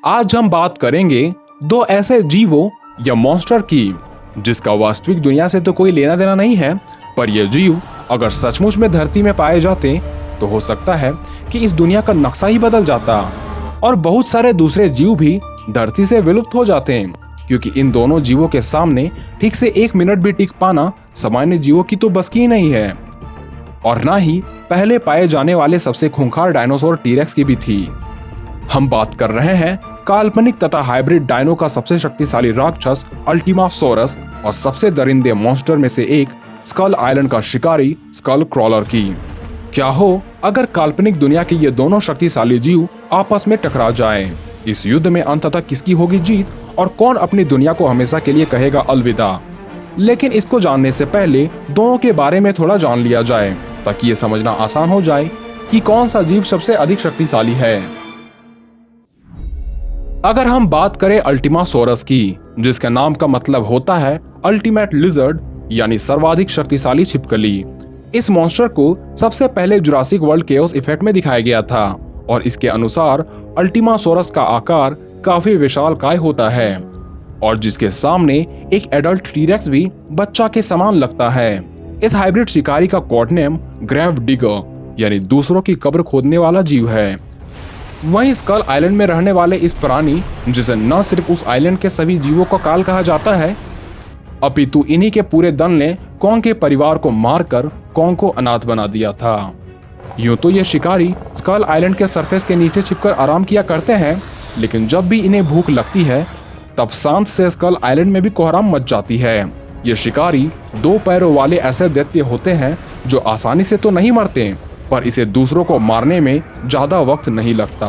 आज हम बात करेंगे दो ऐसे जीवों या मॉन्स्टर की जिसका वास्तविक दुनिया से तो कोई लेना देना नहीं है, पर ये जीव अगर सचमुच में धरती में पाए जाते तो हो सकता है कि इस दुनिया का नक्शा ही बदल जाता और बहुत सारे दूसरे जीव भी धरती से विलुप्त हो जाते हैं, क्योंकि इन दोनों जीवों के सामने ठीक से 1 मिनट भी टिक पाना सामान्य जीवों की तो बस की नहीं है, और ना ही पहले पाए जाने वाले सबसे खूंखार डायनासोर टीरेक्स की भी थी। हम बात कर रहे हैं काल्पनिक तथा हाइब्रिड डायनो का सबसे शक्तिशाली राक्षस अल्टीमासोरस और सबसे दरिंदे मॉन्स्टर में से एक स्कल आइलैंड का शिकारी स्कल क्रॉलर की। क्या हो अगर काल्पनिक दुनिया के ये दोनों शक्तिशाली जीव आपस में टकरा जाएं? इस युद्ध में अंततः किसकी होगी जीत और कौन अपनी दुनिया को हमेशा के लिए कहेगा अलविदा? लेकिन इसको जानने से पहले दोनों के बारे में थोड़ा जान लिया जाए ताकि ये समझना आसान हो जाए कि कौन सा जीव सबसे अधिक शक्तिशाली है। अगर हम बात करें अल्टीमासोरस की, जिसका नाम का मतलब होता है अल्टीमेट लिजर्ड यानी सर्वाधिक शक्तिशाली छिपकली, इस मॉन्स्टर को सबसे पहले जुरासिक वर्ल्ड केओस इफेक्ट में दिखाया गया था और इसके अनुसार अल्टीमासोरस का आकार काफी विशालकाय होता है और जिसके सामने एक एडल्ट टीरेक्स भी बच्चा के समान लगता है। इस हाइब्रिड शिकारी का कोड नेम ग्रेव डिगर यानी दूसरों की कब्र खोदने वाला जीव है। वहीं स्कल आइलैंड में रहने वाले इस प्राणी, जिसे न सिर्फ उस आइलैंड के सभी जीवों का काल कहा जाता है, अपितु इन्हीं के पूरे दल ने कॉन्ग के परिवार को मारकर कॉन्ग को अनाथ बना दिया था। यूं तो ये शिकारी स्कल आइलैंड के सरफेस के नीचे छिपकर आराम किया करते हैं, लेकिन जब भी इन्हें भूख लगती है तब शांत से स्कल आइलैंड में भी कोहराम मच जाती है। ये शिकारी 2 पैरों वाले ऐसे दैत्य होते हैं जो आसानी से तो नहीं मरते, पर इसे दूसरों को मारने में ज्यादा वक्त नहीं लगता।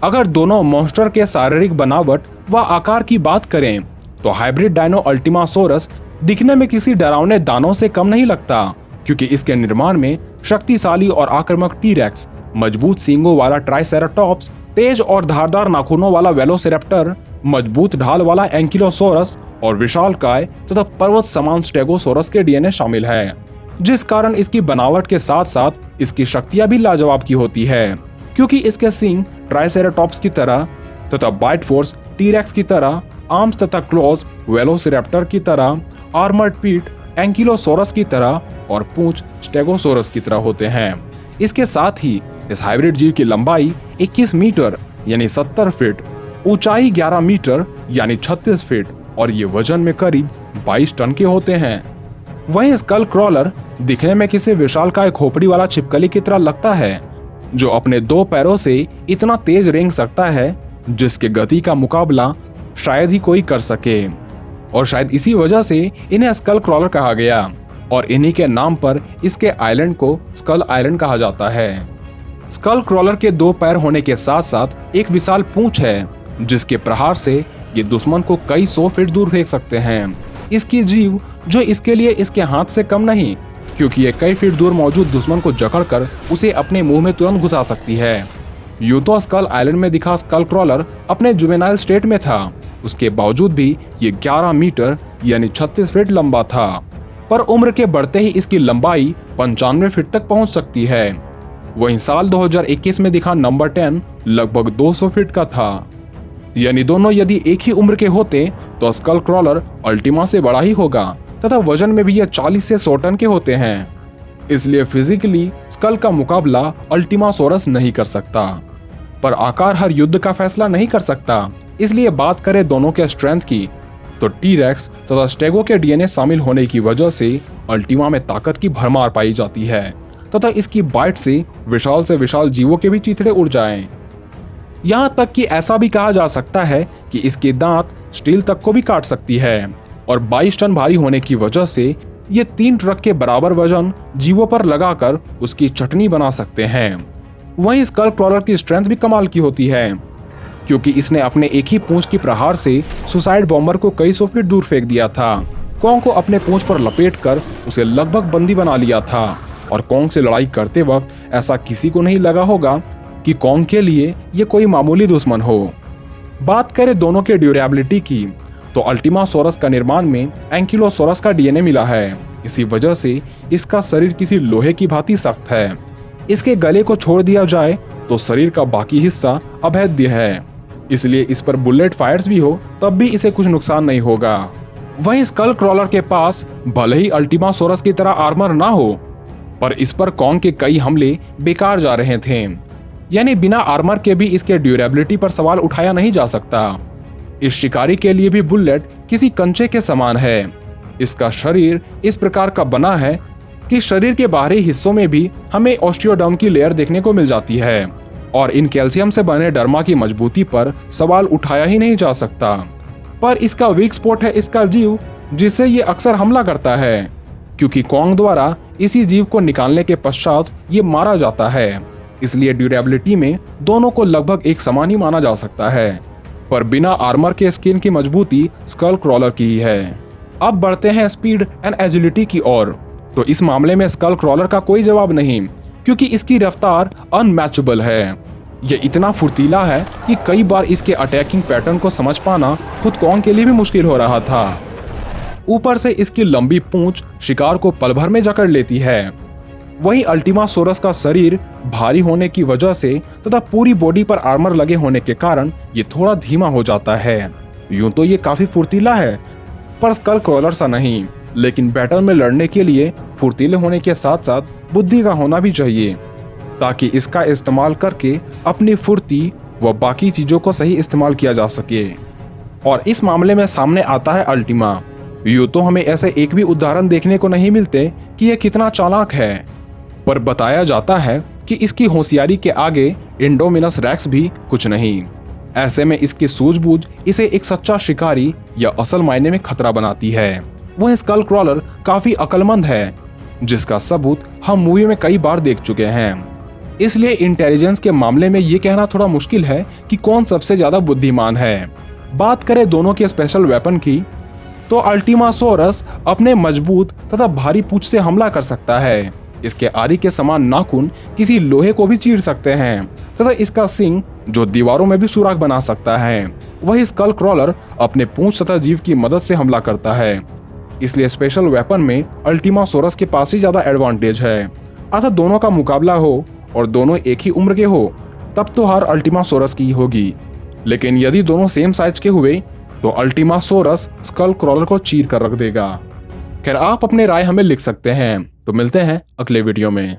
अगर दोनों मॉन्स्टर के शारीरिक बनावट व आकार की बात करें तो हाइब्रिड डायनो अल्टीमासोरस दिखने में किसी डरावने दानव से कम नहीं लगता, क्योंकि इसके निर्माण में शक्तिशाली और आक्रामक टीरेक्स, मजबूत सींगों वाला ट्राइसेराटॉप्स, तेज और धारदार नाखूनों वाला वेलोसिरैप्टर, मजबूत ढाल वाला एंकिलोसोरस और विशालकाय तथा पर्वत समान स्टेगोसोरस के डीएनए शामिल है, जिस कारण इसकी बनावट के साथ साथ इसकी शक्तियां भी लाजवाब की होती है, क्योंकि इसके सींग ट्राइसेराटॉप्स की तरह तथा बाइट फोर्स टीरेक्स की तरह, आर्म्स तथा क्लॉज वेलोसिरैप्टर की तरह, आर्मर्ड पीठ एंकिलोसोरस की तरह और पूंछ स्टेगोसोरस की तरह होते हैं। इसके साथ ही इस हाइब्रिड जीव की लंबाई 21 मीटर यानी 70 फीट, ऊंचाई 11 मीटर यानी 36 फीट और ये वजन में करीब 22 टन के होते हैं। वहीं स्कल क्रॉलर दिखने में किसी विशालकाय खोपड़ी वाला छिपकली की तरह लगता है, जो अपने 2 पैरों से इतना तेज रेंग सकता है जिसके गति का मुकाबला शायद ही कोई कर सके, और शायद इसी वजह से इन्हें स्कल क्रॉलर कहा गया और इन्हीं के नाम पर इसके आइलैंड को स्कल आइलैंड कहा जाता है। स्कल क्रॉलर के 2 पैर होने के साथ साथ एक विशाल पूंछ है, जिसके प्रहार से ये दुश्मन को कई 100 फीट दूर फेंक सकते हैं। इसकी जीव जो इसके लिए इसके हाथ से कम नहीं, क्योंकि ये कई फीट दूर मौजूद दुश्मन को जकड़कर उसे अपने मुंह में तुरंत घुसा सकती है। यूं तो स्कल आइलैंड में दिखा स्कल क्रॉलर अपने जुवेनाइल स्टेट में था, उसके बावजूद भी ये 11 मीटर यानी 36 फीट लंबा था, पर उम्र के बढ़ते ही इसकी लंबाई 95 फीट तक पहुंच सकती है। वहीं साल 2021 में दिखा नंबर 10 लगभग 200 फीट का था, यानी दोनों यदि एक ही उम्र के होते तो स्कल क्रॉलर अल्टीमा से बड़ा ही होगा तथा वजन में भी यह 40 से 100 टन के होते हैं। इसलिए फिजिकली स्कल का मुकाबला अल्टीमासोरस नहीं कर सकता, पर आकार हर युद्ध का फैसला नहीं कर सकता। इसलिए बात करें दोनों के स्ट्रेंथ की तो टीरेक्स तथा स्टेगो के डीएनए शामिल होने की वजह से अल्टीमा में ताकत की भरमार पाई जाती है तथा इसकी बाइट से विशाल जीवों के भी चीथड़े उड़ जाएं। यहाँ तक कि ऐसा भी कहा जा सकता है कि इसके दांत स्टील तक को भी काट सकती है और 22 टन भारी होने की वजह से ये 3 ट्रक के बराबर वजन जीवों पर लगाकर उसकी चटनी बना सकते हैं। वहीं स्कल क्रॉलर की स्ट्रेंथ भी कमाल की होती है, क्योंकि इसने अपने एक ही पूंछ की प्रहार से सुसाइड बॉम्बर को कई 100 फीट दूर फेंक दिया था। कॉन्ग को अपने पूंछ पर लपेटकर उसे लगभग बंदी बना लिया था और कॉन्ग से लड़ाई करते वक्त ऐसा किसी को नहीं लगा होगा कि कॉन्ग के लिए ये कोई मामूली दुश्मन हो। बात करें दोनों के ड्यूरेबिलिटी की तो अल्टीमासोरस का निर्माण में एंकिलोसोरस का डीएनए मिला है। इसी वजह से इसका शरीर किसी लोहे की भांति सख्त है। इसके गले को छोड़ दिया जाए तो शरीर का बाकी हिस्सा अभेद्य है। इसलिए इस पर बुलेट फायर्स भी हो तब भी इसे कुछ नुकसान नहीं होगा। वहीं स्कल क्रॉलर के पास भले ही अल्टीमासोरस की तरह आर्मर ना हो, पर इस पर कॉन्ग के कई हमले बेकार जा रहे थे। यानी बिना आर्मर के भी इसके ड्यूरेबिलिटी पर सवाल उठाया नहीं जा सकता। इस शिकारी के लिए भी बुलेट किसी कंचे के समान है। इसका शरीर इस प्रकार का बना है कि शरीर के बाहरी हिस्सों में भी हमें ऑस्टियोडर्म की लेयर देखने को मिल जाती है और इन कैल्शियम से बने डर्मा की मजबूती पर सवाल उठाया ही नहीं जा सकता। पर इसका वीक स्पॉट है इसका जीव, जिससे ये अक्सर हमला करता है, क्योंकि कॉन्ग द्वारा इसी जीव को निकालने के पश्चात ये मारा जाता है। इसलिए ड्यूरेबिलिटी में दोनों को लगभग एक समान ही माना जा सकता है। पर बिना आर्मर के स्किन की मजबूती स्कल क्रॉलर की ही है। अब बढ़ते हैं स्पीड एंड एजिलिटी की ओर। तो इस मामले में स्कल क्रॉलर का कोई जवाब नहीं, क्योंकि इसकी रफ्तार अनमैचेबल है। ये इतना फुर्तीला है कि कई बार इसके अटैकिंग पैटर्न को समझ पाना खुद कॉन्ग के लिए भी मुश्किल हो रहा था। ऊपर से इसकी लंबी पूंछ शिकार को पल भर में जकड़ लेती है। वहीं अल्टीमासोरस का शरीर भारी होने की वजह से तथा पूरी बॉडी पर आर्मर लगे होने के कारण ये थोड़ा धीमा हो जाता है। यूं तो ये काफी फुर्तीला है, पर स्कल क्रॉलर सा नहीं। लेकिन बैटल में लड़ने के लिए फुर्तीले होने के साथ साथ बुद्धि का होना भी चाहिए, ताकि इसका इस्तेमाल करके अपनी फुर्ती व बाकी चीजों को सही इस्तेमाल किया जा सके। और इस मामले में सामने आता है अल्टीमा। यूं तो हमें ऐसे एक भी उदाहरण देखने को नहीं मिलते कि यह कितना चालाक है, पर बताया जाता है कि इसकी होशियारी के आगे इंडोमिनस रेक्स भी कुछ नहीं। ऐसे में इसकी सूझबूझ इसे एक सच्चा शिकारी या असल मायने में खतरा बनाती है। वह स्कल क्रॉलर काफी अक्लमंद है, जिसका सबूत हम मूवी में कई बार देख चुके हैं। इसलिए इंटेलिजेंस के मामले में ये कहना थोड़ा मुश्किल है कि कौन सबसे ज्यादा बुद्धिमान है। बात करें दोनों के स्पेशल वेपन की, तो अल्टीमासोरस अपने मजबूत तथा भारी पूंछ से हमला कर सकता है। इसके आरी के समान नाखून किसी लोहे को भी चीर सकते हैं तथा इसका सिंग जो दीवारों में भी सुराख बना सकता है। वही स्कल क्रॉलर अपने पूंछ तथा जीव की मदद से हमला करता है। इसलिए स्पेशल वेपन में अल्टीमासोरस के पास ही ज्यादा एडवांटेज है। अतः दोनों का मुकाबला हो और दोनों एक ही उम्र के हो, तब तो हार अल्टीमासोरस की होगी। लेकिन यदि दोनों सेम साइज के हुए तो अल्टीमासोरस स्कल क्रॉलर को चीर कर रख देगा। खैर, आप अपने राय हमें लिख सकते हैं। तो मिलते हैं अगले वीडियो में।